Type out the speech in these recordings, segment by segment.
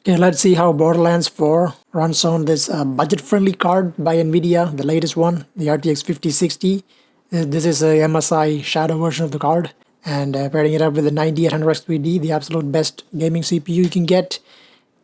Okay, let's see how Borderlands 4 runs on this budget-friendly card by NVIDIA, the latest one, the RTX 5060. This is a MSI shadow version of the card, and pairing it up with the 9800 X3D, the absolute best gaming CPU you can get,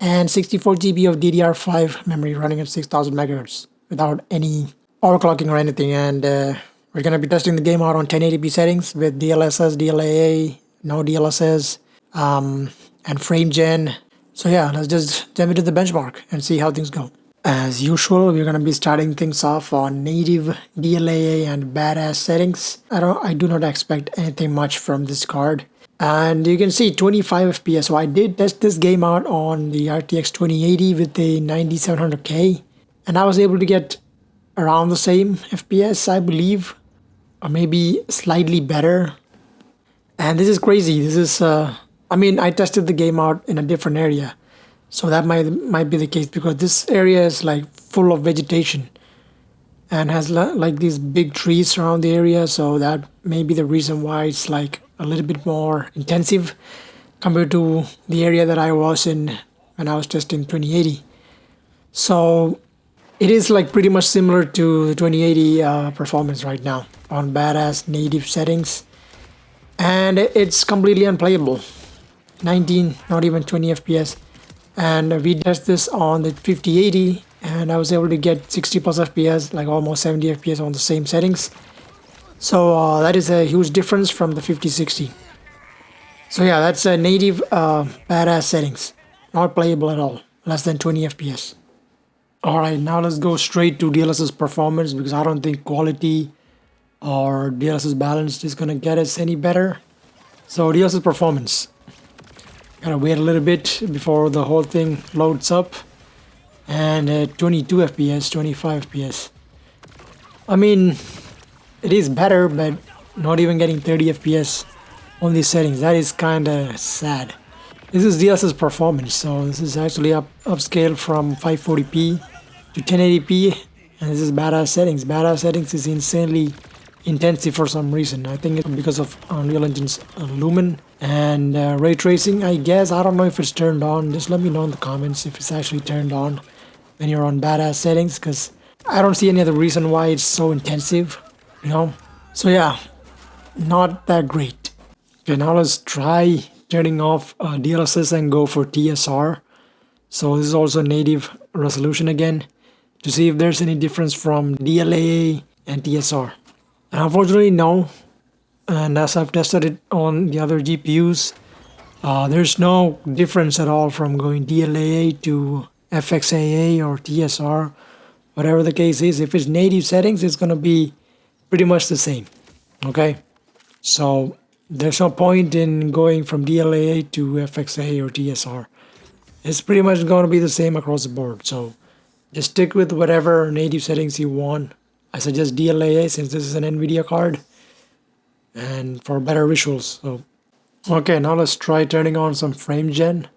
and 64 GB of DDR5 memory running at 6000 MHz without any overclocking or anything. And we're going to be testing the game out on 1080p settings with DLSS, DLAA, no DLSS, and frame gen. So yeah, let's just jump into the benchmark and see how things go. As usual, we're going to be starting things off on native DLAA and badass settings. I do not expect anything much from this card. And you can see 25 FPS. So I did test this game out on the RTX 2080 with the 9700K. And I was able to get around the same FPS, I believe. Or maybe slightly better. And this is crazy. This is... I tested the game out in a different area, so that might be the case, because this area is like full of vegetation and has like these big trees around the area, so that may be the reason why it's like a little bit more intensive compared to the area that I was in when I was testing 2080. So it is like pretty much similar to the 2080 performance right now on badass native settings, and it's completely unplayable. 19, not even 20 FPS. And we test this on the 5080 and I was able to get 60 plus FPS, like almost 70 FPS on the same settings. So that is a huge difference from the 5060. So yeah, that's a native badass settings. Not playable at all, less than 20 FPS. Alright, now let's go straight to DLSS performance, because I don't think quality or DLSS balanced is gonna get us any better. So DLSS performance. Gotta wait a little bit before the whole thing loads up. And 22 FPS, 25 FPS. I mean, it is better, but not even getting 30 FPS on these settings. That is kinda sad. This is DLSS performance, so this is actually upscaled from 540p to 1080p, and this is badass settings. Badass settings is insanely intensive for some reason. I think it's because of Unreal Engine's Lumen and ray tracing, I guess. I don't know if it's turned on. Just let me know in the comments if it's actually turned on when you're on badass settings, because I don't see any other reason why it's so intensive, you know. So yeah, not that great. Okay, now let's try turning off DLSS and go for TSR. So this is also native resolution again, to see if there's any difference from DLAA and TSR. And unfortunately, no. And as I've tested it on the other GPUs, there's no difference at all from going DLAA to FXAA or TSR, whatever the case is. If it's native settings, it's going to be pretty much the same. Okay? So there's no point in going from DLAA to FXAA or TSR. It's pretty much going to be the same across the board. So just stick with whatever native settings you want. I suggest DLAA since this is an NVIDIA card and for better visuals. So, okay, now let's try turning on some frame gen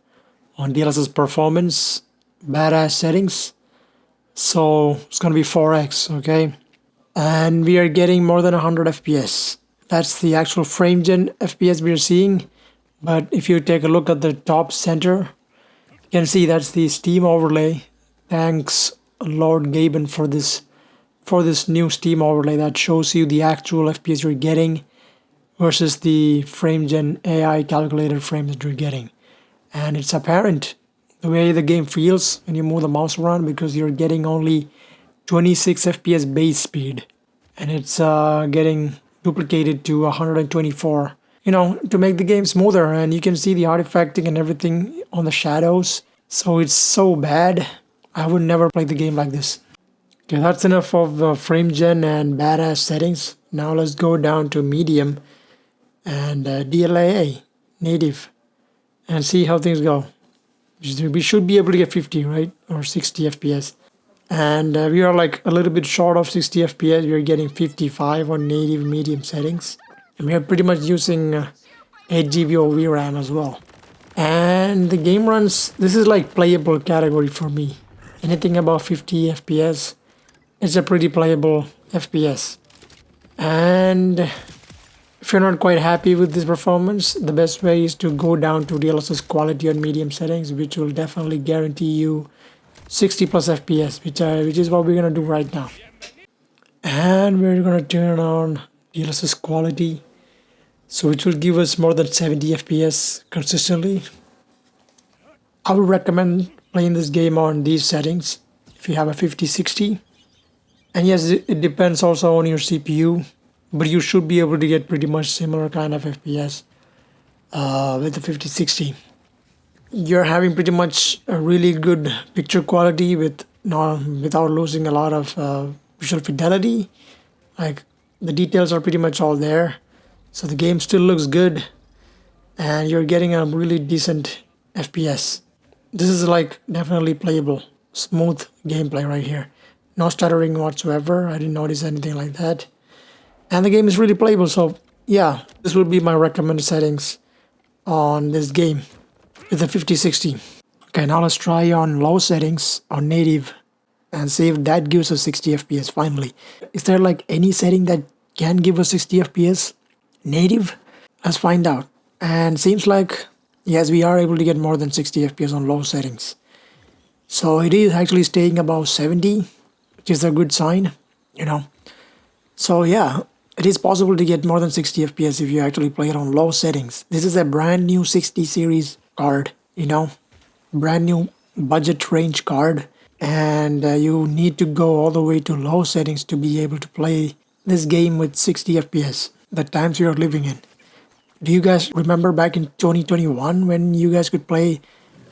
on DLSS performance, badass settings. So it's going to be 4x, okay? And we are getting more than 100 FPS. That's the actual frame gen FPS we are seeing. But if you take a look at the top center, you can see that's the Steam overlay. Thanks Lord Gaben for this new Steam overlay that shows you the actual FPS you're getting versus the frame gen AI calculated frames that you're getting. And it's apparent the way the game feels when you move the mouse around, because you're getting only 26 FPS base speed and it's getting duplicated to 124, you know, to make the game smoother. And you can see the artifacting and everything on the shadows. So it's so bad. I would never play the game like this. Okay, that's enough of frame gen and badass settings. Now let's go down to medium and DLAA, native, and see how things go. We should be able to get 50, right? Or 60 FPS. And we are like a little bit short of 60 FPS. We are getting 55 on native medium settings. And we are pretty much using 8 GB of VRAM as well. And the game runs, this is like playable category for me. Anything above 50 FPS, it's a pretty playable FPS. And If you're not quite happy with this performance, the best way is to go down to DLSS quality on medium settings, which will definitely guarantee you 60 plus FPS, which is what we're gonna do right now. And we're gonna turn on DLSS quality, so it will give us more than 70 FPS consistently. I would recommend playing this game on these settings if you have a 5060. And yes, it depends also on your CPU, but you should be able to get pretty much similar kind of FPS with the 5060. You're having pretty much a really good picture quality without losing a lot of visual fidelity. Like, the details are pretty much all there, so the game still looks good, and you're getting a really decent FPS. This is like definitely playable, smooth gameplay right here. No stuttering whatsoever. I didn't notice anything like that. And the game is really playable, so yeah, this will be my recommended settings on this game with the 5060. Okay, now let's try on low settings on native and see if that gives us 60 FPS finally. Is there like any setting that can give us 60 FPS native? Let's find out. And seems like, yes, we are able to get more than 60 FPS on low settings. So it is actually staying above 70, which is a good sign, you know. So yeah, it is possible to get more than 60 FPS if you actually play it on low settings. This is a brand new 60 series card, you know, brand new budget range card. And you need to go all the way to low settings to be able to play this game with 60 FPS, the times we are living in. Do you guys remember back in 2021 when you guys could play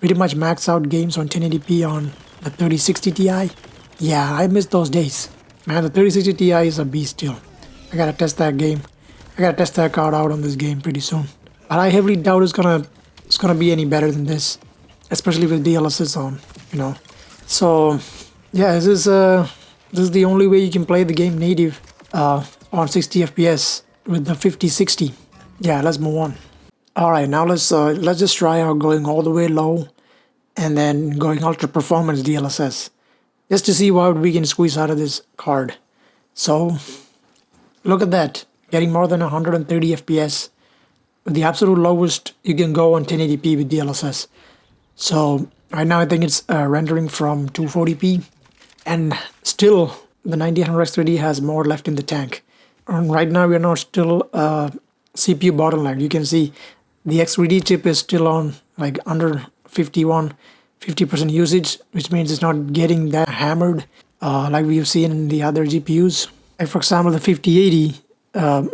pretty much max out games on 1080p on the 3060 Ti? Yeah, I miss those days. Man, the 3060 Ti is a beast still. I gotta test that game. I gotta test that card out on this game pretty soon. But I heavily doubt it's gonna be any better than this, especially with DLSS on, you know. So yeah, this is the only way you can play the game native on 60 FPS with the 5060. Yeah, let's move on. All right, now let's just try out going all the way low and then going ultra performance DLSS just to see what we can squeeze out of this card. So look at that, getting more than 130 FPS. With the absolute lowest you can go on 1080p with DLSS. So right now I think it's rendering from 240p, and still the 9800X3D has more left in the tank. And right now we are not still CPU bottleneck. You can see the X3D chip is still on like under 50% usage, which means it's not getting that hammered like we've seen in the other GPUs. Like for example, the 5080,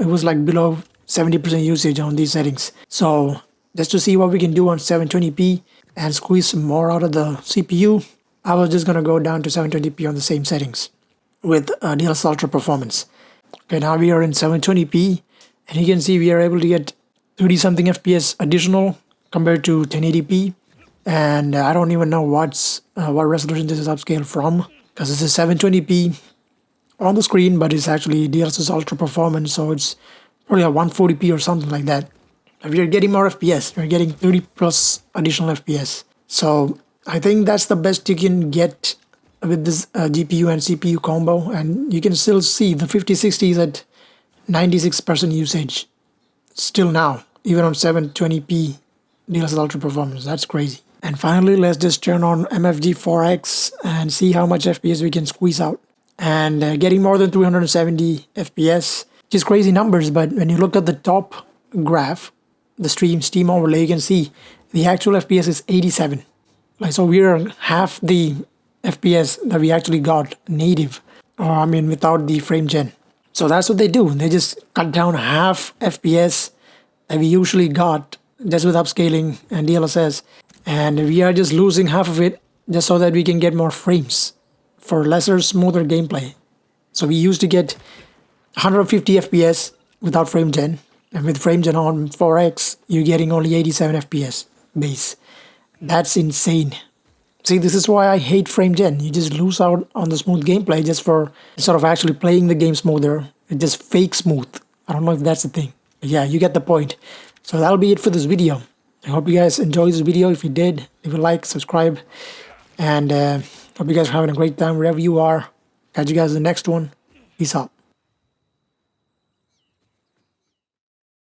it was like below 70% usage on these settings. So just to see what we can do on 720p and squeeze some more out of the CPU, I was just gonna go down to 720p on the same settings with DLSS Ultra Performance. Okay, now we are in 720p, and you can see we are able to get 30 something FPS additional compared to 1080p. And I don't even know what resolution this is upscaled from, because this is 720p on the screen, but it's actually DLSS Ultra Performance, so it's probably a 140p or something like that. If you're getting more FPS, you're getting 30 plus additional FPS. So I think that's the best you can get with this GPU and CPU combo. And you can still see the 5060 is at 96% usage still now, even on 720p DLSS Ultra Performance. That's crazy. And finally, let's just turn on MFG 4X and see how much FPS we can squeeze out. And getting more than 370 FPS, which is crazy numbers, but when you look at the top graph, the Steam overlay, you can see the actual FPS is 87. Like, so we're half the FPS that we actually got native, or I mean without the frame gen. So that's what they do. They just cut down half FPS that we usually got just with upscaling and DLSS, and we are just losing half of it just so that we can get more frames for lesser, smoother gameplay. So we used to get 150 FPS without frame gen, and with frame gen on 4X, you're getting only 87 FPS base. That's insane. See, this is why I hate frame gen. You just lose out on the smooth gameplay just for sort of actually playing the game smoother. It just fake smooth. I don't know if that's the thing. But yeah, you get the point. So that'll be it for this video. I hope you guys enjoyed this video. If you did, leave a like, subscribe, and hope you guys are having a great time wherever you are. Catch you guys in the next one. Peace out.